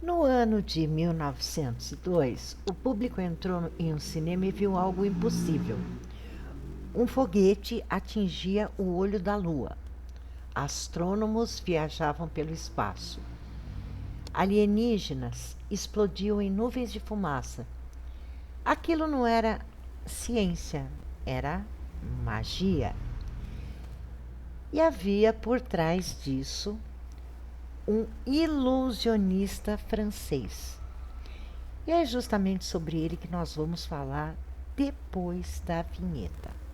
No ano de 1902, o público entrou em um cinema e viu algo impossível. Um foguete atingia o olho da lua. Astrônomos viajavam pelo espaço. Alienígenas explodiam em nuvens de fumaça. Aquilo não era ciência, era magia. E havia por trás disso um ilusionista francês. E é justamente sobre ele que nós vamos falar depois da vinheta.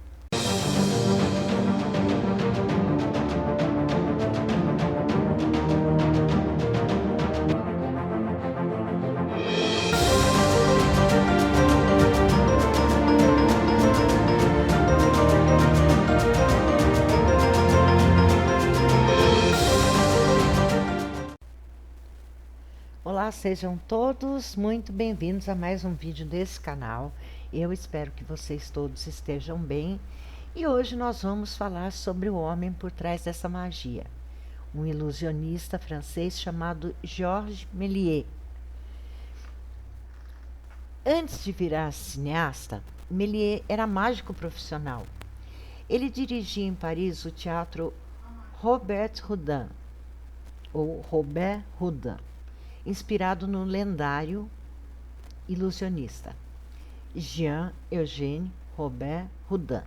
Olá, sejam todos muito bem-vindos a mais um vídeo desse canal. Eu espero que vocês todos estejam bem. E hoje nós vamos falar sobre o homem por trás dessa magia, um ilusionista francês chamado Georges Méliès. Antes de virar cineasta, Méliès era mágico profissional. Ele dirigia em Paris o teatro Robert Houdin, ou Robert Houdin, inspirado no lendário ilusionista Jean-Eugène Robert Houdin.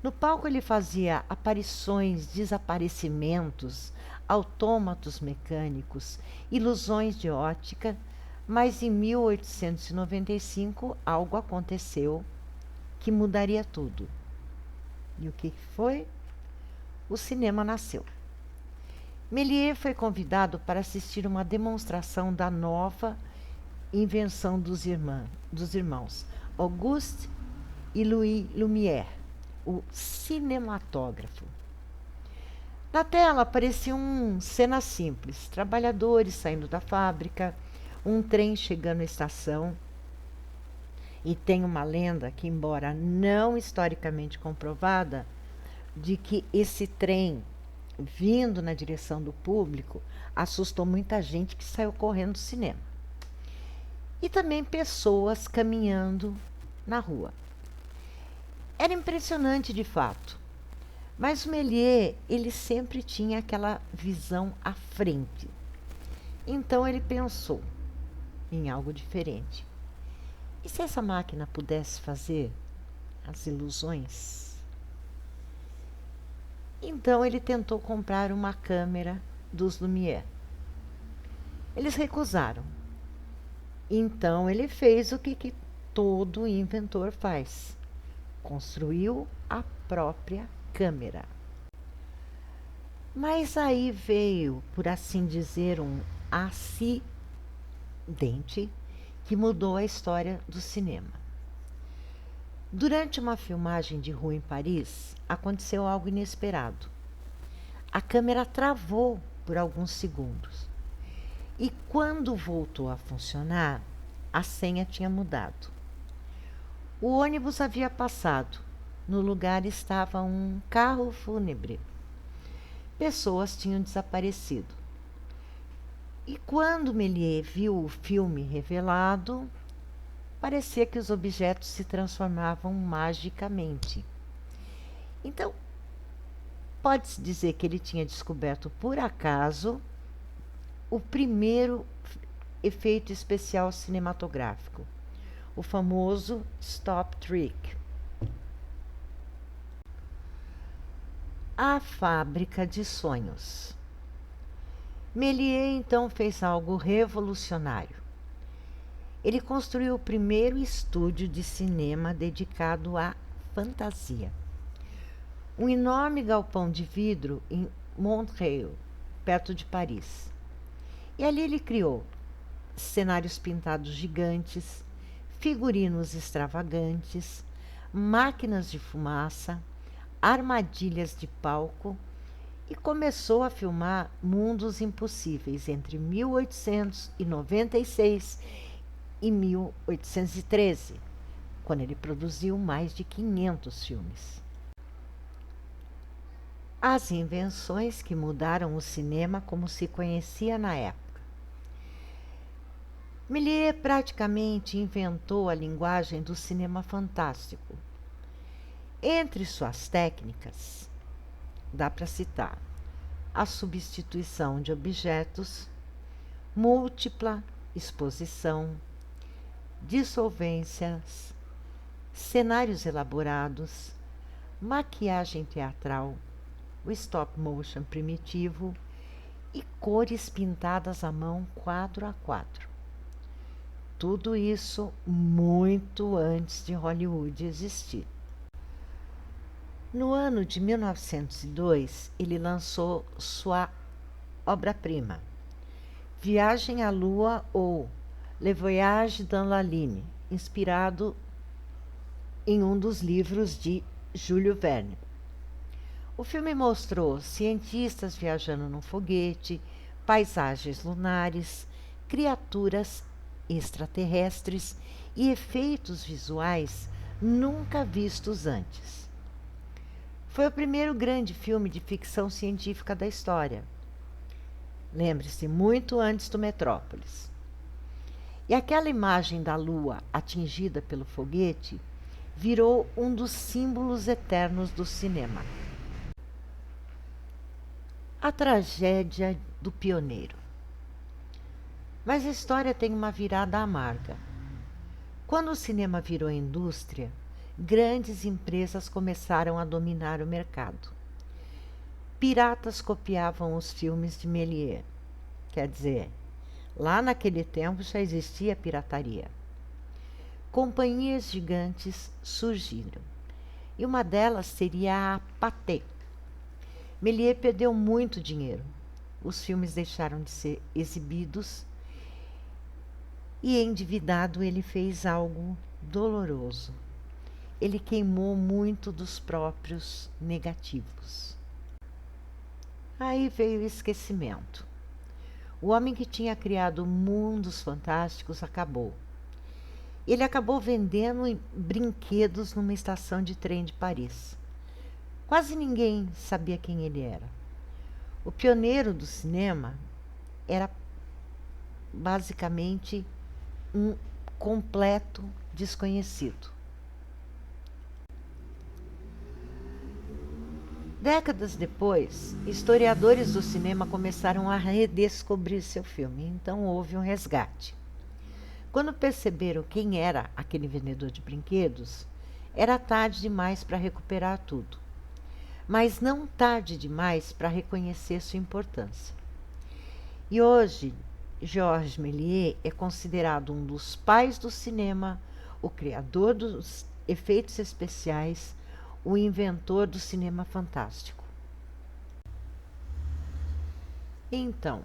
No palco ele fazia aparições, desaparecimentos, autômatos mecânicos, ilusões de ótica, mas em 1895 algo aconteceu que mudaria tudo. E o que foi? O cinema nasceu. Méliès foi convidado para assistir uma demonstração da nova invenção dos irmãos Auguste e Louis Lumière, o cinematógrafo. Na tela apareciam cenas simples, trabalhadores saindo da fábrica, um trem chegando à estação. E tem uma lenda que, embora não historicamente comprovada, de que esse trem vindo na direção do público assustou muita gente que saiu correndo do cinema. E também pessoas caminhando na rua. Era impressionante de fato, mas o Méliès, ele sempre tinha aquela visão à frente. Então ele pensou em algo diferente. E se essa máquina pudesse fazer as ilusões? Então ele tentou comprar uma câmera dos Lumière. Eles recusaram. Então ele fez o que todo inventor faz: construiu a própria câmera. Mas aí veio, por assim dizer, um acidente que mudou a história do cinema. Durante uma filmagem de rua em Paris, aconteceu algo inesperado. A câmera travou por alguns segundos. E quando voltou a funcionar, a senha tinha mudado. O ônibus havia passado. No lugar estava um carro fúnebre. Pessoas tinham desaparecido. E quando Méliès viu o filme revelado, parecia que os objetos se transformavam magicamente. Então, pode-se dizer que ele tinha descoberto por acaso o primeiro efeito especial cinematográfico, o famoso stop trick. A fábrica de sonhos. Méliès então fez algo revolucionário. Ele construiu o primeiro estúdio de cinema dedicado à fantasia. Um enorme galpão de vidro em Montreuil, perto de Paris. E ali ele criou cenários pintados gigantes, figurinos extravagantes, máquinas de fumaça, armadilhas de palco e começou a filmar mundos impossíveis entre 1896 e 1813, quando ele produziu mais de 500 filmes. As invenções que mudaram o cinema como se conhecia na época. Méliès praticamente inventou a linguagem do cinema fantástico. Entre suas técnicas, dá para citar a substituição de objetos, múltipla exposição, dissolvências, cenários elaborados, maquiagem teatral, o stop motion primitivo e cores pintadas à mão quadro a quadro. Tudo isso muito antes de Hollywood existir. No ano de 1902, ele lançou sua obra-prima, Viagem à Lua ou Le Voyage dans la Lune, inspirado em um dos livros de Júlio Verne. O filme mostrou cientistas viajando num foguete, paisagens lunares, criaturas extraterrestres e efeitos visuais nunca vistos antes. Foi o primeiro grande filme de ficção científica da história. Lembre-se, muito antes do Metrópolis. E aquela imagem da Lua atingida pelo foguete virou um dos símbolos eternos do cinema. A tragédia do pioneiro. Mas a história tem uma virada amarga. Quando o cinema virou indústria, grandes empresas começaram a dominar o mercado. Piratas copiavam os filmes de Méliès. Quer dizer, lá naquele tempo já existia pirataria. Companhias gigantes surgiram, e uma delas seria a Pathé. Méliès perdeu muito dinheiro. Os filmes deixaram de ser exibidos e, endividado, ele fez algo doloroso. Ele queimou muito dos próprios negativos. Aí veio o esquecimento. O homem que tinha criado mundos fantásticos acabou. Ele acabou vendendo brinquedos numa estação de trem de Paris. Quase ninguém sabia quem ele era. O pioneiro do cinema era basicamente um completo desconhecido. Décadas depois, historiadores do cinema começaram a redescobrir seu filme, então houve um resgate. Quando perceberam quem era aquele vendedor de brinquedos, era tarde demais para recuperar tudo, mas não tarde demais para reconhecer sua importância. E hoje, Georges Méliès é considerado um dos pais do cinema, o criador dos efeitos especiais, o inventor do cinema fantástico. Então,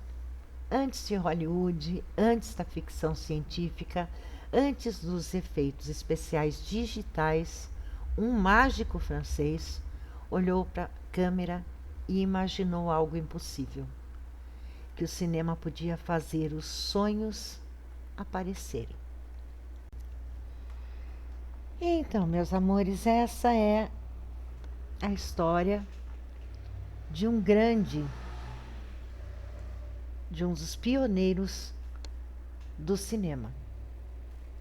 antes de Hollywood, antes da ficção científica, antes dos efeitos especiais digitais, um mágico francês olhou para a câmera e imaginou algo impossível, que o cinema podia fazer os sonhos aparecerem. Então, meus amores, essa é a história de um dos pioneiros do cinema.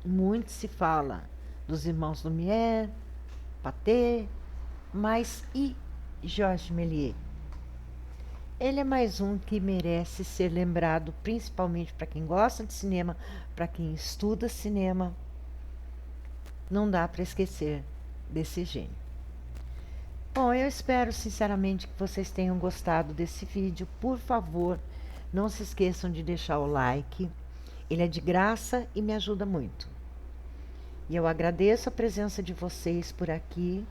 Muito se fala dos irmãos Lumière, Pathé, mas e Georges Méliès? Ele é mais um que merece ser lembrado, principalmente para quem gosta de cinema, para quem estuda cinema. Não dá para esquecer desse gênio. Bom, eu espero sinceramente que vocês tenham gostado desse vídeo. Por favor, não se esqueçam de deixar o like. Ele é de graça e me ajuda muito. E eu agradeço a presença de vocês por aqui.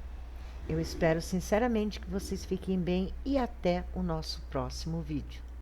Eu espero sinceramente que vocês fiquem bem e até o nosso próximo vídeo.